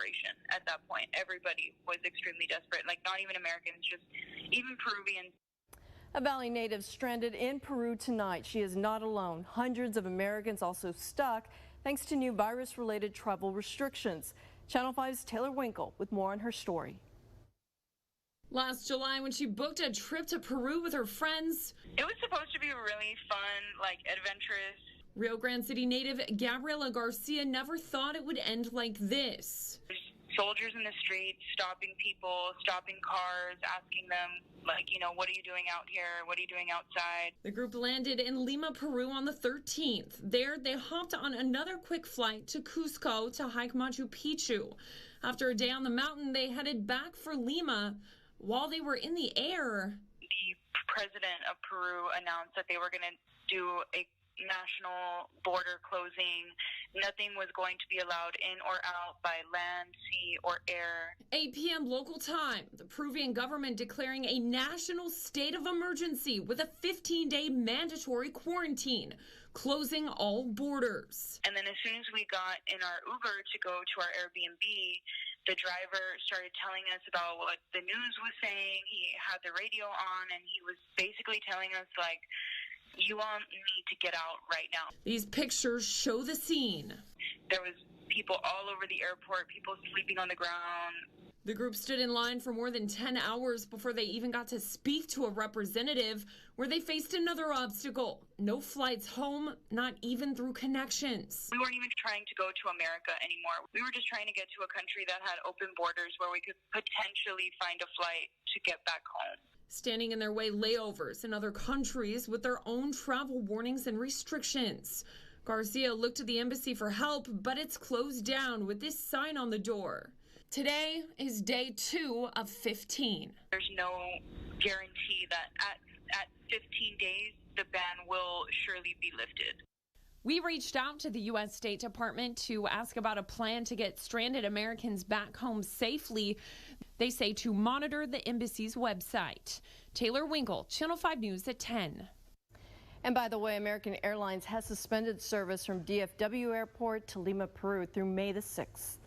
desperation at that point. Everybody was extremely desperate, like not even Americans, just even Peruvians. A Valley native stranded in Peru tonight. She is not alone. Hundreds of Americans also stuck thanks to new virus-related travel restrictions. Channel 5's Taylor Winkle with more on her story. Last July, when she booked a trip to Peru with her friends, it was supposed to be really fun, like adventurous. Rio Grande City native Gabriela Garcia never thought it would end like this. Soldiers in the streets, stopping people, stopping cars, asking them, like, you know, what are you doing out here? What are you doing outside? The group landed in Lima, Peru on the 13th. There, they hopped on another quick flight to Cusco to hike Machu Picchu. After a day on the mountain, they headed back for Lima. While they were in the air, the president of Peru announced that they were going to do a national border closing. Nothing was going to be allowed in or out by land, sea, or air. 8 p.m. local time, the Peruvian government declaring a national state of emergency with a 15-day mandatory quarantine, closing all borders. And then as soon as we got in our Uber to go to our Airbnb, the driver started telling us about what the news was saying. He had the radio on, and he was basically telling us, like, you all need to get out right now. These pictures show the scene. There was people all over the airport, people sleeping on the ground. The group stood in line for more than 10 hours before they even got to speak to a representative, where they faced another obstacle. No flights home, not even through connections. We weren't even trying to go to America anymore. We were just trying to get to a country that had open borders where we could potentially find a flight to get back home. Standing in their way, layovers in other countries with their own travel warnings and restrictions. Garcia looked to the embassy for help, but it's closed down with this sign on the door. Today is day 2 of 15. There's no guarantee that at 15 days, the ban will surely be lifted. We reached out to the U.S. State Department to ask about a plan to get stranded Americans back home safely. They say to monitor the embassy's website. Taylor Winkle, Channel 5 News at 10. And by the way, American Airlines has suspended service from DFW Airport to Lima, Peru through May the 6th.